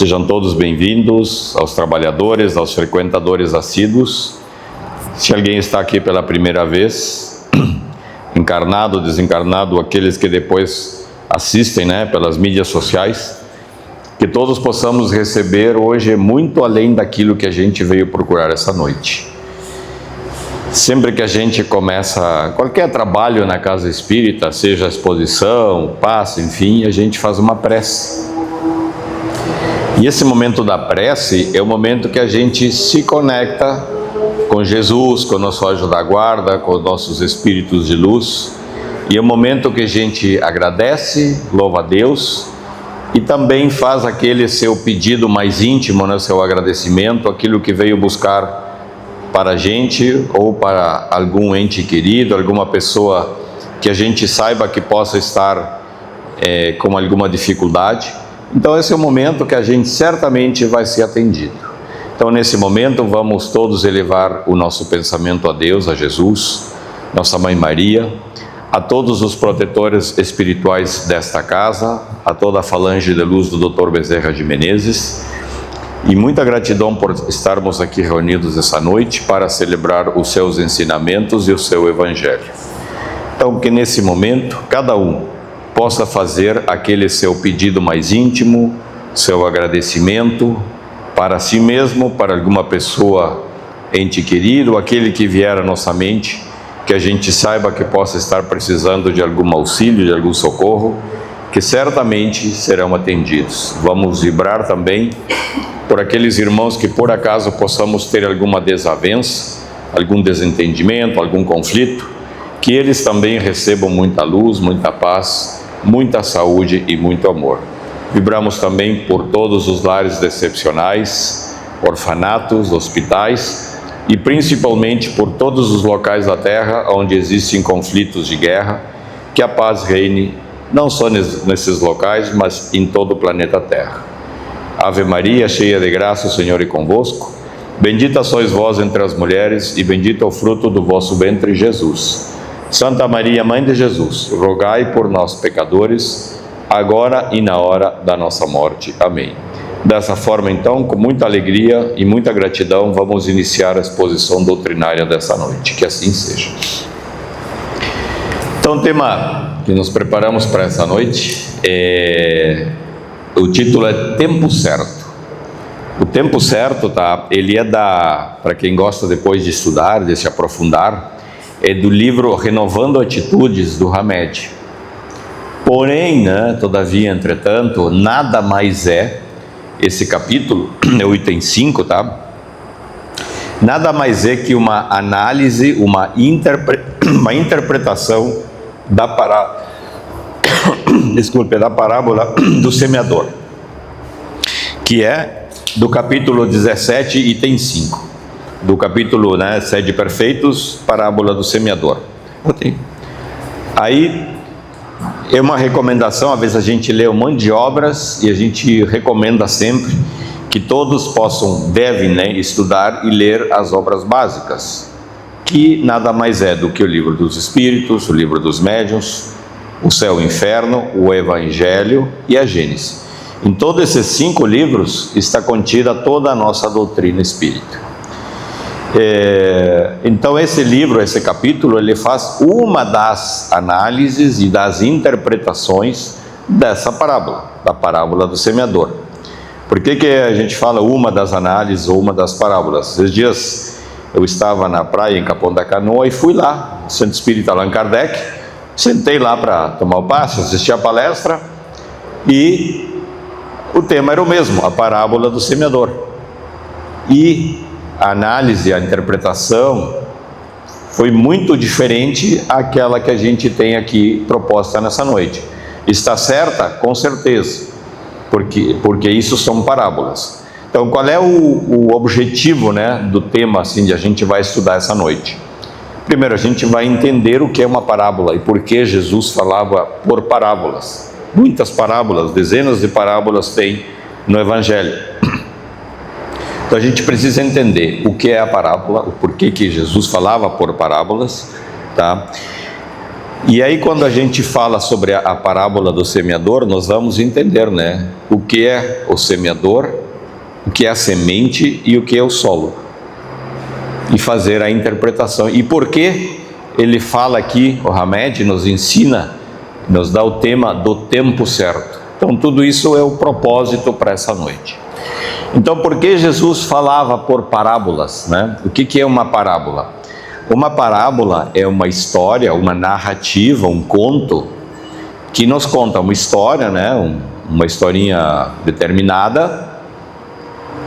Sejam todos bem-vindos, aos trabalhadores, aos frequentadores assíduos. Se alguém está aqui pela primeira vez, encarnado, desencarnado, aqueles que depois assistem, pelas mídias sociais, que todos possamos receber hoje muito além daquilo que a gente veio procurar essa noite. Sempre que a gente começa qualquer trabalho na casa espírita, seja exposição, passe, enfim, a gente faz uma prece. E esse momento da prece é o momento que a gente se conecta com Jesus, com o nosso anjo da guarda, com os nossos espíritos de luz. E é o momento que a gente agradece, louva a Deus e também faz aquele seu pedido mais íntimo, seu agradecimento, aquilo que veio buscar para a gente ou para algum ente querido, alguma pessoa que a gente saiba que possa estar com alguma dificuldade. Então esse é o momento que a gente certamente vai ser atendido. Então nesse momento vamos todos elevar o nosso pensamento a Deus, a Jesus, Nossa Mãe Maria, a todos os protetores espirituais desta casa, a toda a falange de luz do Dr. Bezerra de Menezes, e muita gratidão por estarmos aqui reunidos essa noite para celebrar os seus ensinamentos e o seu Evangelho. Então que nesse momento cada um possa fazer aquele seu pedido mais íntimo, seu agradecimento para si mesmo, para alguma pessoa, ente querido, aquele que vier à nossa mente, que a gente saiba que possa estar precisando de algum auxílio, de algum socorro, que certamente serão atendidos. Vamos vibrar também por aqueles irmãos que por acaso possamos ter alguma desavença, algum desentendimento, algum conflito, que eles também recebam muita luz, muita paz, muita saúde e muito amor. Vibramos também por todos os lares excepcionais, orfanatos, hospitais e principalmente por todos os locais da Terra onde existem conflitos de guerra, que a paz reine não só nesses locais, mas em todo o planeta Terra. Ave Maria, cheia de graça, o Senhor é convosco. Bendita sois vós entre as mulheres e bendito é o fruto do vosso ventre, Jesus. Santa Maria, Mãe de Jesus, rogai por nós, pecadores, agora e na hora da nossa morte. Amém. Dessa forma, então, com muita alegria e muita gratidão, vamos iniciar a exposição doutrinária dessa noite. Que assim seja. Então, o tema que nos preparamos para essa noite o título é Tempo Certo. O tempo certo, ele é para quem gosta depois de estudar, de se aprofundar, é do livro Renovando Atitudes, do Hamed. Porém, todavia, entretanto, nada mais esse capítulo, é o item 5, nada mais é que uma análise, uma interpretação da parábola do semeador, que é do capítulo 17, item 5. Do capítulo 7 Perfeitos, parábola do semeador. Aí é uma recomendação, às vezes a gente lê um monte de obras e a gente recomenda sempre que todos devem estudar e ler as obras básicas, que nada mais é do que o Livro dos Espíritos, o Livro dos Médiuns, o Céu e o Inferno, o Evangelho e a Gênesis. Em todos esses 5 livros está contida toda a nossa doutrina espírita. Então esse livro, esse capítulo, ele faz uma das análises e das interpretações dessa parábola, da parábola do semeador. Por que a gente fala uma das análises ou uma das parábolas? Esses dias eu estava na praia em Capão da Canoa e fui lá, no Centro Espírita Allan Kardec, sentei lá para tomar o passe, assisti a palestra e o tema era o mesmo, a parábola do semeador. E a análise, a interpretação foi muito diferente àquela que a gente tem aqui proposta nessa noite. Está certa? Com certeza, porque isso são parábolas. Então, qual é o objetivo do tema de a gente vai estudar essa noite? Primeiro, a gente vai entender o que é uma parábola e por que Jesus falava por parábolas. Muitas parábolas, dezenas de parábolas tem no Evangelho. Então a gente precisa entender o que é a parábola, o porquê que Jesus falava por parábolas, E aí, quando a gente fala sobre a parábola do semeador, nós vamos entender, né, o que é o semeador, o que é a semente e o que é o solo, e fazer a interpretação. E por que ele fala aqui, o Hamed nos ensina, nos dá o tema do tempo certo. Então, tudo isso é o propósito para essa noite. Então, por que Jesus falava por parábolas, né? O que é uma parábola? Uma parábola é uma história, uma narrativa, um conto, que nos conta uma história, né? Uma historinha determinada,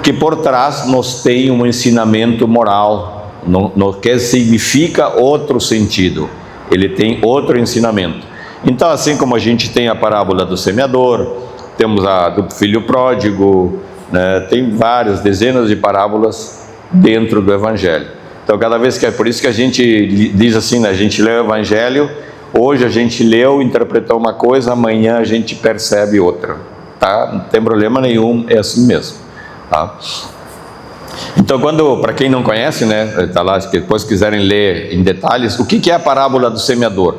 que por trás nos tem um ensinamento moral, no que significa outro sentido, ele tem outro ensinamento. Então, assim como a gente tem a parábola do semeador, temos a do filho pródigo, né? Tem várias, dezenas de parábolas dentro do Evangelho. Então, cada vez que é por isso que a gente diz assim, né? A gente lê o Evangelho, hoje a gente leu, interpretou uma coisa, amanhã a gente percebe outra, tá? Não tem problema nenhum, é assim mesmo, tá? Então, para quem não conhece, né? Tá lá, se depois quiserem ler em detalhes, o que é a parábola do semeador?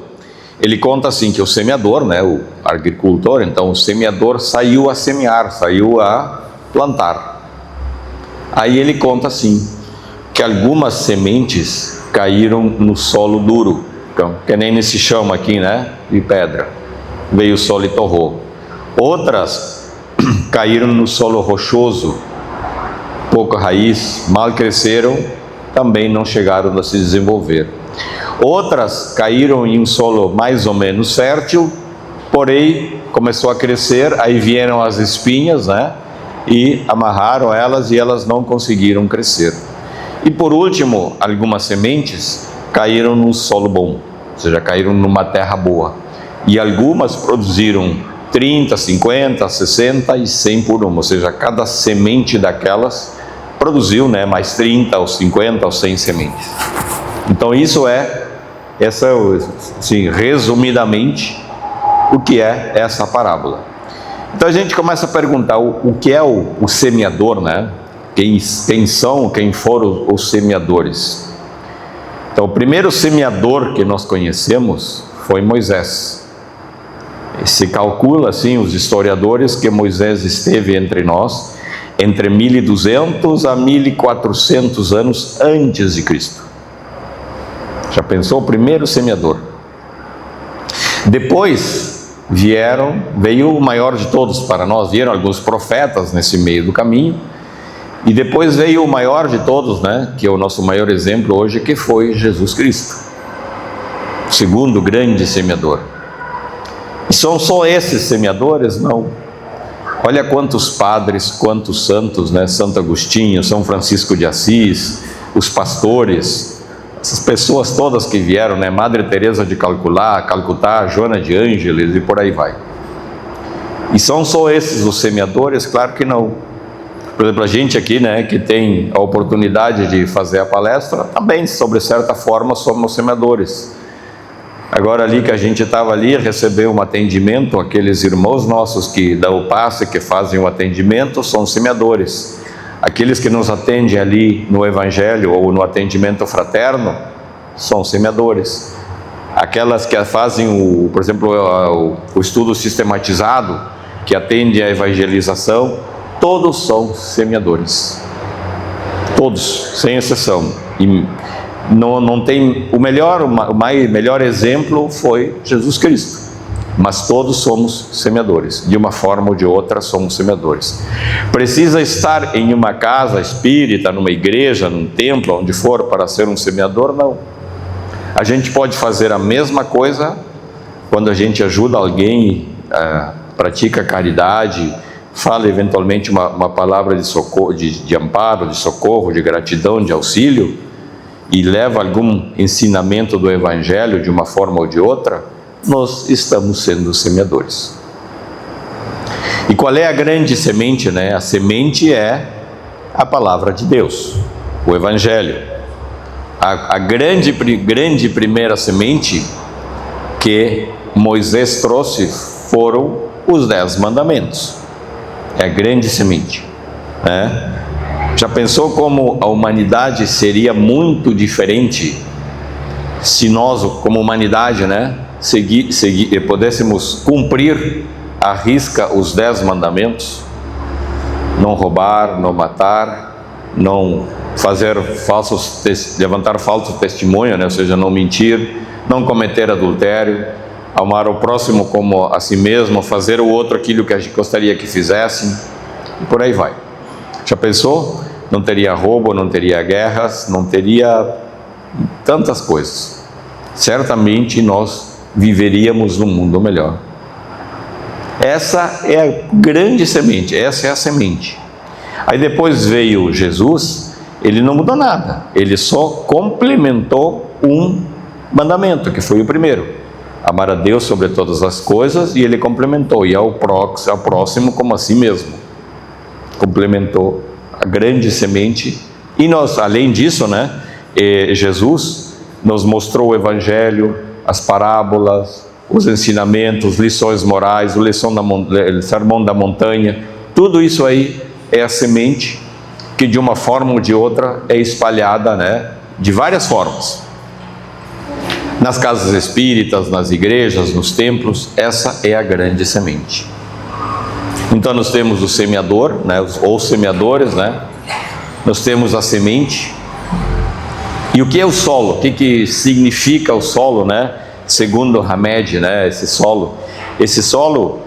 Ele conta assim que o semeador, né? O agricultor, então o semeador saiu a semear, saiu a plantar. Aí ele conta assim, que algumas sementes caíram no solo duro, então, que nem nesse chão aqui, né, de pedra, veio o sol e torrou. Outras caíram no solo rochoso, pouca raiz, mal cresceram, também não chegaram a se desenvolver. Outras caíram em um solo mais ou menos fértil, porém começou a crescer, aí vieram as espinhas, né, e amarraram elas e elas não conseguiram crescer. E por último, algumas sementes caíram no solo bom, ou seja, caíram numa terra boa. E algumas produziram 30, 50, 60 e 100 por uma, ou seja, cada semente daquelas produziu, né, mais 30 ou 50 ou 100 sementes. Então isso assim, resumidamente, o que é essa parábola. Então a gente começa a perguntar o que é o semeador, né? Quem foram os semeadores? Então, o primeiro semeador que nós conhecemos foi Moisés. Se calcula, assim, os historiadores, que Moisés esteve entre nós entre 1200 a 1400 anos antes de Cristo. Já pensou? O primeiro semeador. Depois veio o maior de todos para nós, vieram alguns profetas nesse meio do caminho. E depois veio o maior de todos, né, que é o nosso maior exemplo hoje, que foi Jesus Cristo, o segundo grande semeador. E são só esses semeadores? Não. Olha quantos padres, quantos santos, né, Santo Agostinho, São Francisco de Assis, os pastores, essas pessoas todas que vieram, né, Madre Teresa de Calcutá, Joana de Ângeles e por aí vai. E são só esses os semeadores? Claro que não. Por exemplo, a gente aqui, né, que tem a oportunidade de fazer a palestra, também, sobre certa forma, somos semeadores. Agora ali que a gente estava ali, recebeu um atendimento, aqueles irmãos nossos que dão o passe, que fazem o atendimento, são semeadores. Aqueles que nos atendem ali no Evangelho ou no atendimento fraterno, são semeadores. Aquelas que fazem, por exemplo, o estudo sistematizado, que atende à evangelização, todos são semeadores, todos, sem exceção. E não tem o melhor exemplo foi Jesus Cristo, mas todos somos semeadores, de uma forma ou de outra somos semeadores. Precisa estar em uma casa espírita, numa igreja, num templo, onde for, para ser um semeador? Não. A gente pode fazer a mesma coisa quando a gente ajuda alguém, pratica caridade, fala eventualmente uma palavra de socorro, de amparo, de socorro, de gratidão, de auxílio, e leva algum ensinamento do Evangelho de uma forma ou de outra, nós estamos sendo semeadores. E qual é a grande semente, né? A semente é a palavra de Deus, o Evangelho. A grande primeira semente que Moisés trouxe foram os 10 mandamentos. É a grande semente, né? Já pensou como a humanidade seria muito diferente se nós, como humanidade, né, pudéssemos cumprir à risca os 10 mandamentos, não roubar, não matar, não levantar falso testemunho, né? Ou seja, não mentir, não cometer adultério, amar o próximo como a si mesmo, fazer o outro aquilo que a gente gostaria que fizessem, e por aí vai. Já pensou? Não teria roubo, não teria guerras, não teria tantas coisas. Certamente nós viveríamos num mundo melhor. Essa é a grande semente, essa é a semente. Aí depois veio Jesus, ele não mudou nada, ele só complementou um mandamento, que foi o primeiro: amar a Deus sobre todas as coisas, e ele complementou, e ao próximo como a si mesmo. Complementou a grande semente. E nós, além disso, né, Jesus nos mostrou o Evangelho, as parábolas, os ensinamentos, lições morais, o sermão da montanha. Tudo isso aí é a semente que de uma forma ou de outra é espalhada, né, de várias formas. Nas casas espíritas, nas igrejas, nos templos, essa é a grande semente. Então nós temos o semeador, né, ou semeadores, né? Nós temos a semente. E o que é o solo? O que significa o solo, né? Segundo Hamed, né, esse solo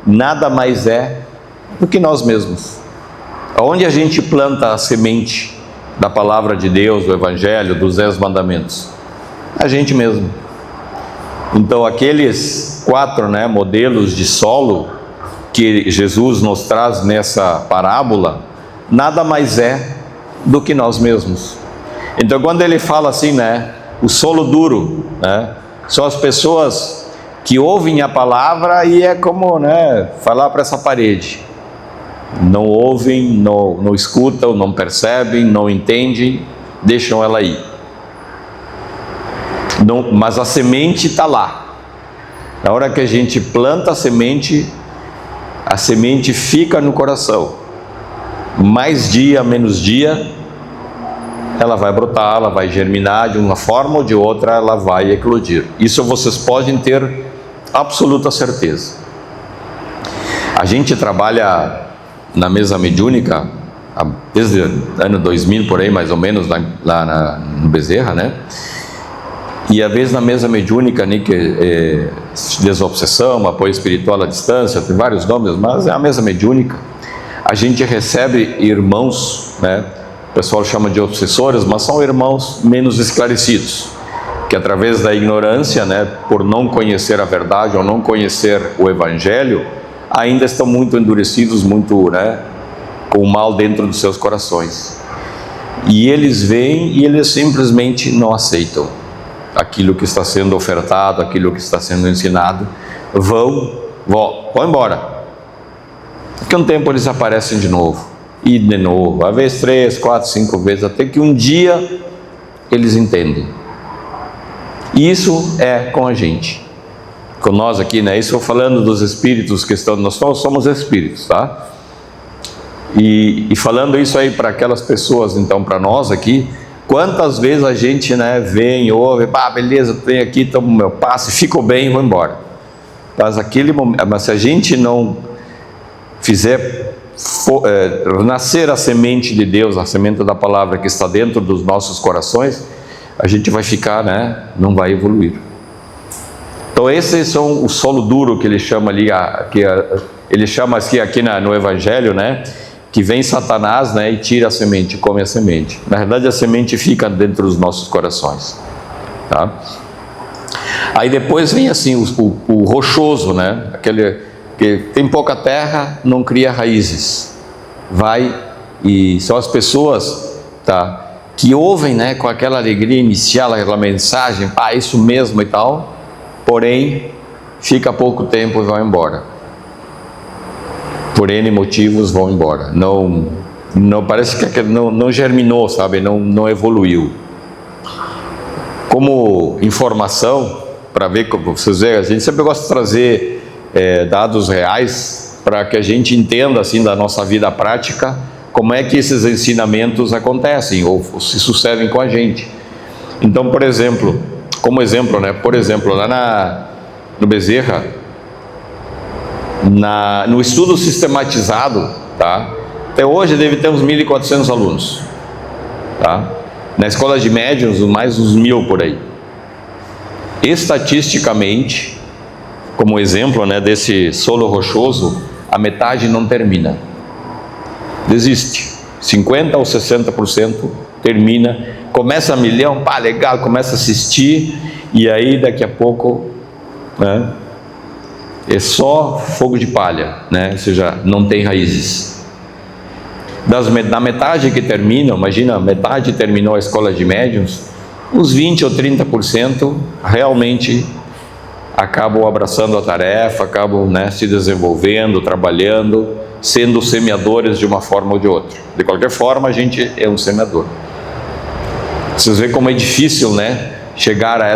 nada mais é do que nós mesmos. Onde a gente planta a semente da palavra de Deus, do Evangelho, dos 10 mandamentos? A gente mesmo. Então aqueles 4, né, modelos de solo que Jesus nos traz nessa parábola, nada mais é do que nós mesmos. Então quando ele fala assim, né, o solo duro, né, são as pessoas que ouvem a palavra e é como, né, falar para essa parede. Não ouvem, não escutam, não percebem, não entendem, deixam ela ir. Não, mas a semente está lá. Na hora que a gente planta a semente fica no coração. Mais dia, menos dia, ela vai brotar, ela vai germinar, de uma forma ou de outra ela vai eclodir. Isso vocês podem ter absoluta certeza. A gente trabalha na mesa mediúnica desde o ano 2000, por aí mais ou menos, lá no Bezerra, né? E às vezes na mesa mediúnica, né, que desobsessão, apoio espiritual à distância, tem vários nomes, mas é a mesa mediúnica. A gente recebe irmãos, né? O pessoal chama de obsessores, mas são irmãos menos esclarecidos, que através da ignorância, né, por não conhecer a verdade ou não conhecer o Evangelho, ainda estão muito endurecidos, muito, né, com o mal dentro dos seus corações. E eles vêm e eles simplesmente não aceitam aquilo que está sendo ofertado, aquilo que está sendo ensinado. Vão embora. Daqui a um tempo eles aparecem de novo. E de novo, às vezes 3, 4, 5 vezes, até que um dia eles entendem. E isso é com a gente, com nós aqui, né? Isso falando dos espíritos que estão, nós somos espíritos, tá? E falando isso aí para aquelas pessoas, então, para nós aqui, quantas vezes a gente, né, vem, ouve, beleza, tem aqui, tomo meu passe, fico bem e vou embora. Mas se a gente não fizer nascer a semente de Deus, a semente da palavra que está dentro dos nossos corações, a gente vai ficar, né, não vai evoluir. Então esses são o solo duro que ele chama ali, ele chama aqui no Evangelho, né, que vem Satanás, né, e tira a semente, come a semente. Na verdade a semente fica dentro dos nossos corações, tá? Aí depois vem assim o rochoso, né, aquele que tem pouca terra, não cria raízes. E são as pessoas, tá, que ouvem, né, com aquela alegria inicial, aquela mensagem, isso mesmo e tal, porém, fica pouco tempo e vão embora. Por N motivos vão embora. Não parece que não germinou, sabe, não evoluiu. Como informação, para ver, como vocês veem, a gente sempre gosta de trazer dados reais para que a gente entenda assim da nossa vida prática como é que esses ensinamentos acontecem ou se sucedem com a gente. Então, por exemplo, como exemplo, né? Por exemplo, lá no Bezerra, no estudo sistematizado, tá? Até hoje deve ter uns 1.400 alunos, tá? Na escola de médiuns, mais uns 1.000 por aí. Estatisticamente, como exemplo, né, desse solo rochoso, a metade não termina, desiste. 50% ou 60% termina, começa a 1.000.000, pá, legal, começa a assistir, e aí daqui a pouco, né, é só fogo de palha, né? Ou seja, não tem raízes. Da metade que terminam, imagina, metade terminou a escola de médiuns, uns 20 ou 30% realmente acabam abraçando a tarefa, acabam, né, se desenvolvendo, trabalhando, sendo semeadores de uma forma ou de outra. De qualquer forma, a gente é um semeador. Vocês veem como é difícil, né, chegar a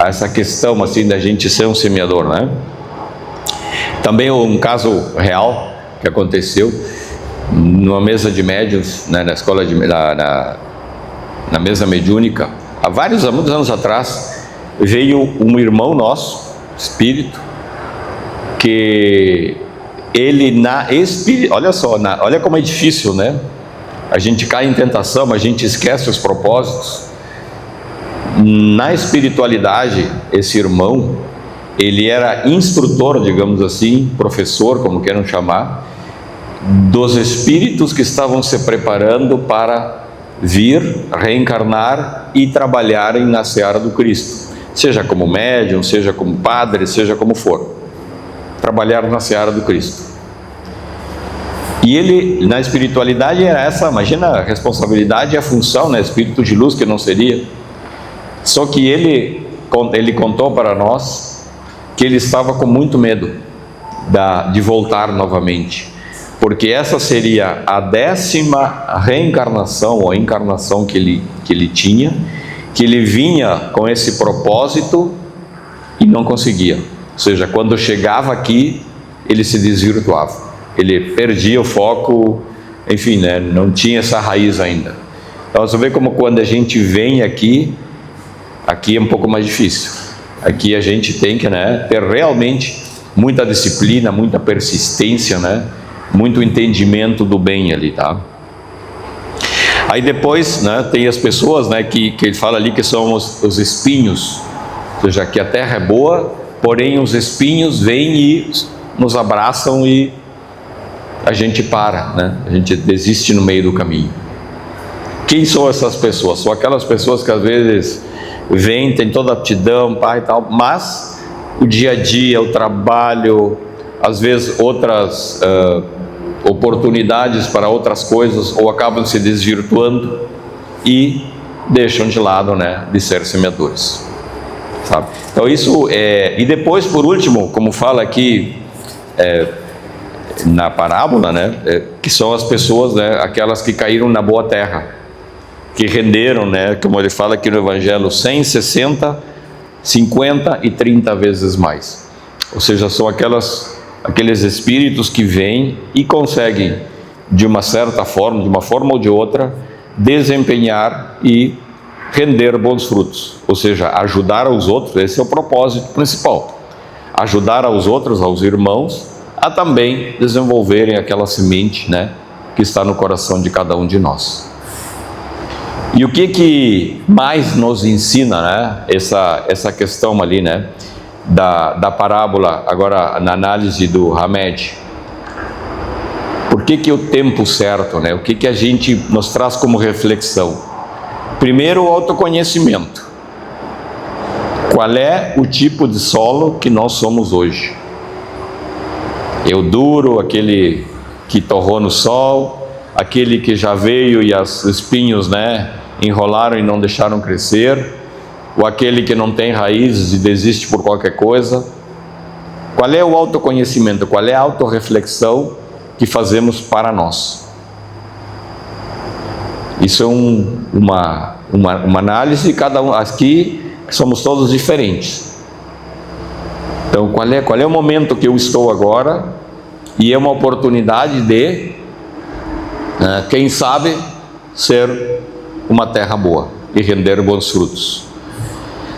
essa questão assim da gente ser um semeador, né? Também um caso real que aconteceu numa mesa de médiuns, né, na escola na mesa mediúnica, há muitos anos atrás, veio um irmão nosso, espírito, que ele olha só, olha como é difícil, né? A gente cai em tentação, a gente esquece os propósitos. Na espiritualidade, esse irmão, ele era instrutor, digamos assim, professor, como queiram chamar, dos espíritos que estavam se preparando para vir, reencarnar e trabalharem na seara do Cristo, seja como médium, seja como padre, seja como for, trabalhar na seara do Cristo. E ele, na espiritualidade, era essa, imagina a responsabilidade e a função, né? Espírito de luz que não seria. Só que ele contou para nós que ele estava com muito medo de voltar novamente, porque essa seria a 10ª reencarnação ou encarnação que ele tinha, que ele vinha com esse propósito e não conseguia. Ou seja, quando chegava aqui, ele se desvirtuava, ele perdia o foco, enfim, né, não tinha essa raiz ainda. Então você vê como quando a gente vem aqui é um pouco mais difícil. Aqui a gente tem que, né, ter realmente muita disciplina, muita persistência, né, muito entendimento do bem ali, tá? Aí depois, né, tem as pessoas, né, que ele fala ali que são os espinhos, ou seja, que a terra é boa, porém os espinhos vêm e nos abraçam e a gente para, né, a gente desiste no meio do caminho. Quem são essas pessoas? São aquelas pessoas que às vezes vêm, tem toda a aptidão, pai e tal, mas o dia a dia, o trabalho, às vezes outras oportunidades para outras coisas, ou acabam se desvirtuando e deixam de lado, né, de ser semeadores, sabe? Então isso e depois, por último, como fala aqui na parábola, né, que são as pessoas, né, aquelas que caíram na boa terra, que renderam, né, como ele fala aqui no Evangelho, 100, 60, 50 e 30 vezes mais. Ou seja, são aqueles espíritos que vêm e conseguem, de uma certa forma, de uma forma ou de outra, desempenhar e render bons frutos. Ou seja, ajudar aos outros, esse é o propósito principal. Ajudar aos outros, aos irmãos, a também desenvolverem aquela semente, né, que está no coração de cada um de nós. E o que mais nos ensina, né, essa questão ali, né, da parábola, agora na análise do Hamed? Por que o tempo certo, né? O que a gente nos traz como reflexão? Primeiro, o autoconhecimento. Qual é o tipo de solo que nós somos hoje? É o duro, aquele que torrou no sol, aquele que já veio e os espinhos, né, enrolaram e não deixaram crescer, ou aquele que não tem raízes e desiste por qualquer coisa? Qual é o autoconhecimento? Qual é a autorreflexão que fazemos para nós? Isso é uma análise, cada um aqui somos todos diferentes. Então qual é o momento que eu estou agora? E é uma oportunidade de, quem sabe, ser uma terra boa e render bons frutos.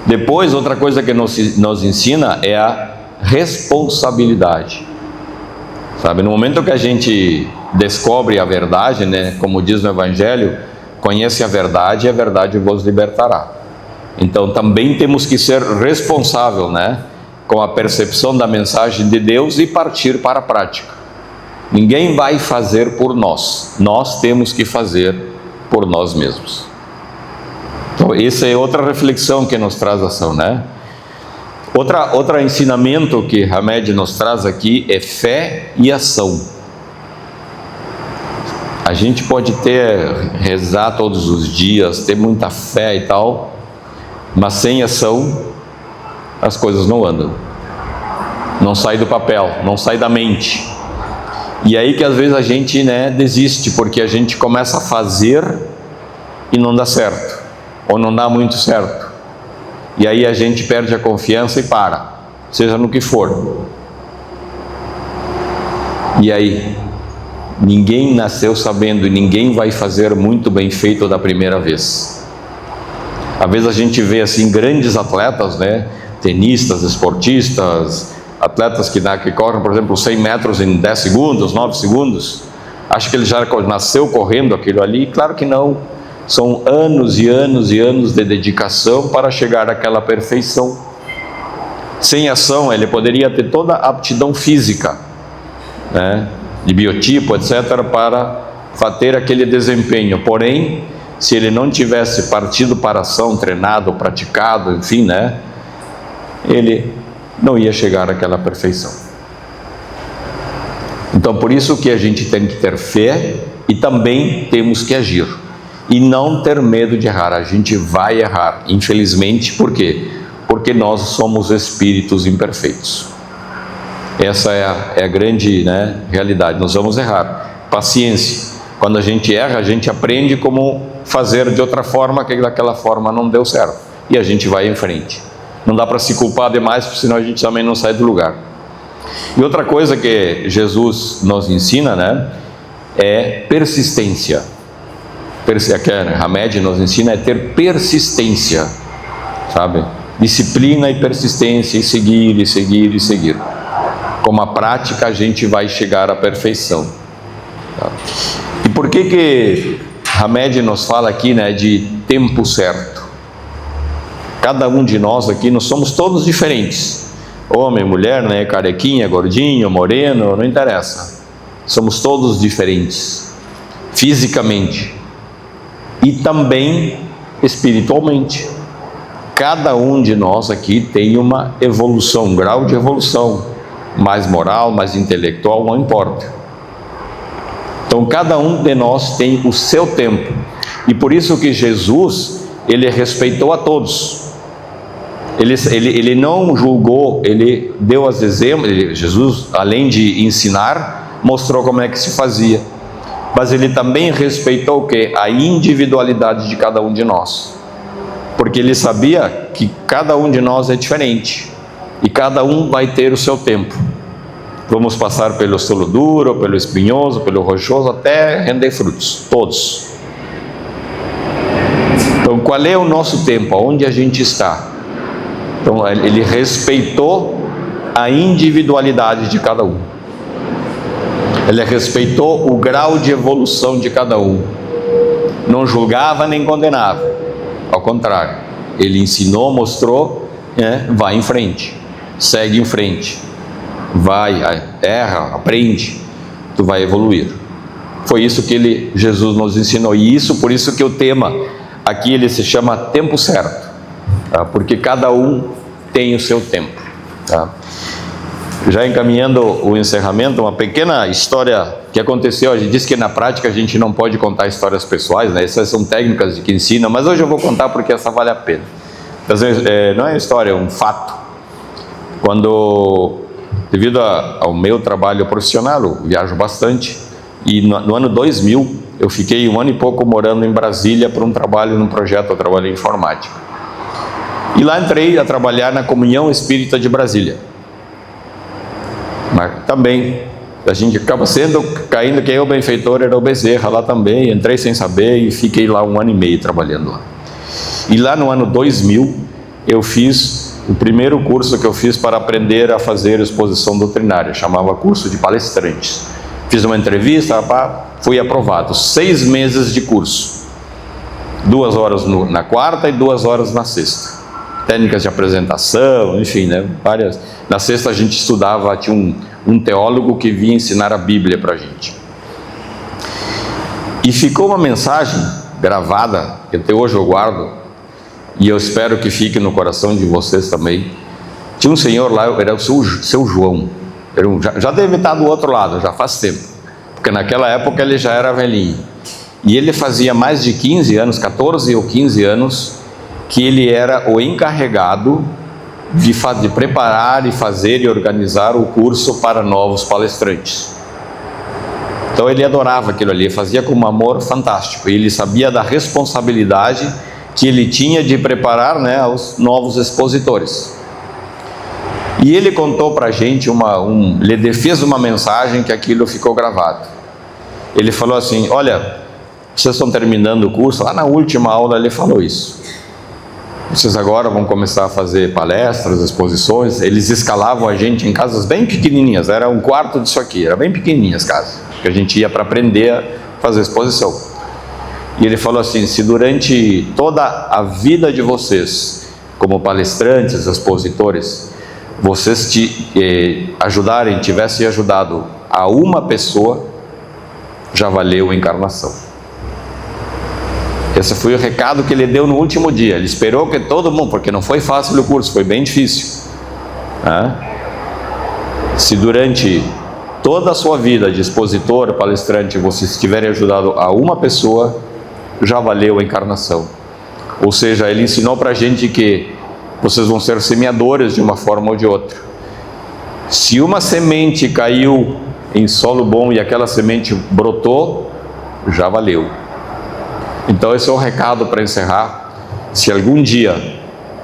Depois, outra coisa que nos ensina é a responsabilidade. Sabe, no momento que a gente descobre a verdade, né, como diz no Evangelho, conhece a verdade e a verdade vos libertará. Então também temos que ser responsável, né, com a percepção da mensagem de Deus e partir para a prática. Ninguém vai fazer por nós, nós temos que fazer por nós mesmos. Então essa é outra reflexão que nos traz ação, né? Outro ensinamento que Hamed nos traz aqui é fé e ação. A gente pode rezar todos os dias, ter muita fé e tal, mas sem ação as coisas não andam. Não sai do papel, não sai da mente. E aí que às vezes a gente, né, desiste, porque a gente começa a fazer e não dá certo, ou não dá muito certo. E aí a gente perde a confiança e para, seja no que for. E aí, ninguém nasceu sabendo e ninguém vai fazer muito bem feito da primeira vez. Às vezes a gente vê assim grandes atletas, né? Tenistas, esportistas, atletas que correm, por exemplo, 100 metros em 10 segundos, 9 segundos. Acho que ele já nasceu correndo aquilo ali? Claro que não. São anos e anos e anos de dedicação para chegar àquela perfeição. Sem ação, ele poderia ter toda a aptidão física, né, de biotipo, etc., para ter aquele desempenho. Porém, se ele não tivesse partido para a ação, treinado, praticado, enfim, né, ele não ia chegar àquela perfeição. Então, por isso que a gente tem que ter fé e também temos que agir. E não ter medo de errar. A gente vai errar, infelizmente. Por quê? Porque nós somos espíritos imperfeitos. Essa é a grande, né, realidade. Nós vamos errar. Paciência. Quando a gente erra, a gente aprende como fazer de outra forma, que daquela forma não deu certo. E a gente vai em frente. Não dá para se culpar demais, porque senão a gente também não sai do lugar. E outra coisa que Jesus nos ensina, né, é persistência. Que a Hamed nos ensina é ter persistência, sabe? Disciplina e persistência, e seguir, e seguir, e seguir. Com a prática a gente vai chegar à perfeição. Tá? E por que Hamed nos fala aqui, né, de tempo certo? Cada um de nós aqui, nós somos todos diferentes. Homem, mulher, né, carequinha, gordinho, moreno, não interessa. Somos todos diferentes, fisicamente. E também espiritualmente. Cada um de nós aqui tem uma evolução, um grau de evolução, mais moral, mais intelectual, não importa. Então cada um de nós tem o seu tempo. E por isso que Jesus, ele respeitou a todos. Ele não julgou, ele deu os exemplos. Jesus, além de ensinar, mostrou como é que se fazia. Mas ele também respeitou o quê? A individualidade de cada um de nós. Porque ele sabia que cada um de nós é diferente. E cada um vai ter o seu tempo. Vamos passar pelo solo duro, pelo espinhoso, pelo rochoso, até render frutos. Todos. Então, qual é o nosso tempo? Aonde a gente está? Então, ele respeitou a individualidade de cada um. Ele respeitou o grau de evolução de cada um. Não julgava nem condenava. Ao contrário, ele ensinou, mostrou, vai em frente, segue em frente, vai, erra, aprende, tu vai evoluir. Foi isso que Jesus nos ensinou. E isso, por isso que o tema aqui ele se chama tempo certo, tá? Porque cada um tem o seu tempo, tá? Já encaminhando o encerramento, uma pequena história que aconteceu. A gente diz que na prática a gente não pode contar histórias pessoais, né? Essas são técnicas de que ensinam, mas hoje eu vou contar porque essa vale a pena. Então, não é história, é um fato. Devido ao meu trabalho profissional, eu viajo bastante, e no ano 2000 eu fiquei 1 ano e pouco morando em Brasília para um trabalho, num projeto, eu trabalhei em informática. E lá entrei a trabalhar na Comunhão Espírita de Brasília. Mas também a gente acaba caindo, quem é o benfeitor era o Bezerra lá também. Entrei sem saber e fiquei lá 1 ano e meio trabalhando lá. E lá no ano 2000 eu fiz o primeiro curso que eu fiz para aprender a fazer exposição doutrinária, chamava curso de palestrantes. Fiz uma entrevista, fui aprovado, 6 meses de curso, 2 horas na quarta e 2 horas na sexta, técnicas de apresentação, enfim, né, várias. Na sexta a gente estudava, tinha um teólogo que vinha ensinar a Bíblia para a gente, e ficou uma mensagem gravada, que até hoje eu guardo, e eu espero que fique no coração de vocês também. Tinha um senhor lá, era o seu João, já deve estar do outro lado, já faz tempo, porque naquela época ele já era velhinho, e ele fazia mais de 15 anos, 14 ou 15 anos, que ele era o encarregado de preparar e fazer e organizar o curso para novos palestrantes. Então ele adorava aquilo ali, fazia com um amor fantástico, e ele sabia da responsabilidade que ele tinha de preparar, né, os novos expositores. E ele contou para a gente, ele fez uma mensagem que aquilo ficou gravado. Ele falou assim: olha, vocês estão terminando o curso, lá na última aula ele falou isso. Vocês agora vão começar a fazer palestras, exposições. Eles escalavam a gente em casas bem pequenininhas, era um quarto disso aqui, era bem pequenininhas as casas, que a gente ia para aprender a fazer exposição. E ele falou assim: se durante toda a vida de vocês, como palestrantes, expositores, vocês tivessem ajudado a uma pessoa, já valeu a encarnação. Esse foi o recado que ele deu no último dia. Ele esperou que todo mundo, porque não foi fácil o curso, foi bem difícil. Se durante toda a sua vida de expositor, palestrante, vocês tiverem ajudado a uma pessoa, já valeu a encarnação. Ou seja, ele ensinou para a gente que vocês vão ser semeadores de uma forma ou de outra. Se uma semente caiu em solo bom e aquela semente brotou, já valeu. Então esse é o recado para encerrar. Se algum dia,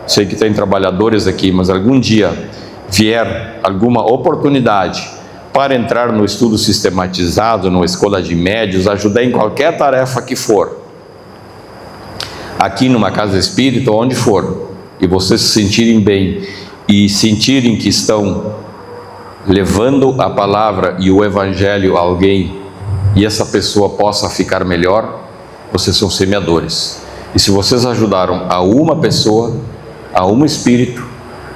sei que tem trabalhadores aqui, mas algum dia vier alguma oportunidade para entrar no estudo sistematizado, numa escola de médios, ajudar em qualquer tarefa que for, aqui numa casa espírita, onde for, e vocês se sentirem bem e sentirem que estão levando a palavra e o evangelho a alguém, e essa pessoa possa ficar melhor, vocês são semeadores. E se vocês ajudaram a uma pessoa, a um espírito,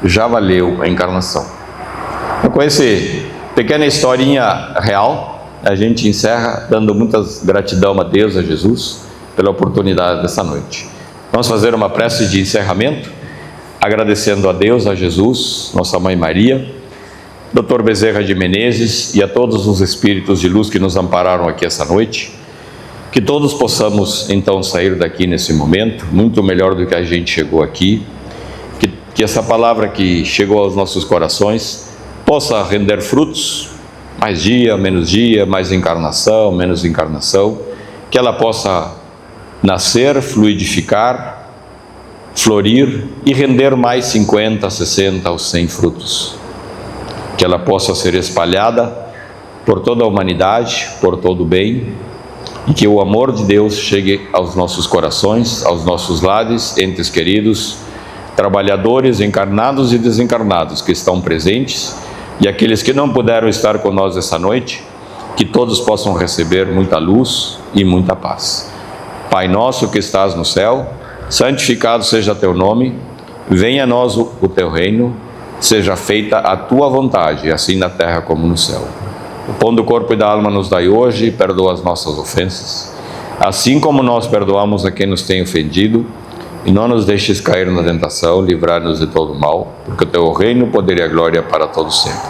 já valeu a encarnação. Então, com essa pequena historinha real, a gente encerra dando muitas gratidão a Deus, a Jesus, pela oportunidade dessa noite. Vamos fazer uma prece de encerramento, agradecendo a Deus, a Jesus, nossa Mãe Maria, Dr. Bezerra de Menezes e a todos os espíritos de luz que nos ampararam aqui essa noite. Que todos possamos então sair daqui nesse momento muito melhor do que a gente chegou aqui, que essa palavra que chegou aos nossos corações possa render frutos, mais dia, mais encarnação, menos encarnação, que ela possa nascer, fluidificar, florir e render mais 50, 60 ou 100 frutos, que ela possa ser espalhada por toda a humanidade, por todo o bem, e que o amor de Deus chegue aos nossos corações, aos nossos lares, entes queridos, trabalhadores encarnados e desencarnados que estão presentes, e aqueles que não puderam estar conosco essa noite, que todos possam receber muita luz e muita paz. Pai nosso que estás no céu, santificado seja teu nome, venha a nós o teu reino, seja feita a tua vontade, assim na terra como no céu. O pão do corpo e da alma nos dai hoje, perdoa as nossas ofensas, assim como nós perdoamos a quem nos tem ofendido, e não nos deixes cair na tentação, livrar-nos de todo mal, porque o teu reino, o poder e a glória para todos sempre.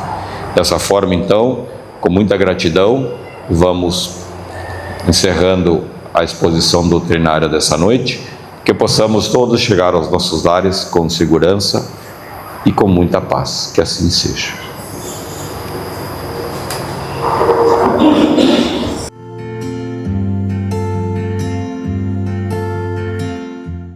Dessa forma, então, com muita gratidão, vamos encerrando a exposição doutrinária dessa noite, que possamos todos chegar aos nossos lares com segurança e com muita paz, que assim seja.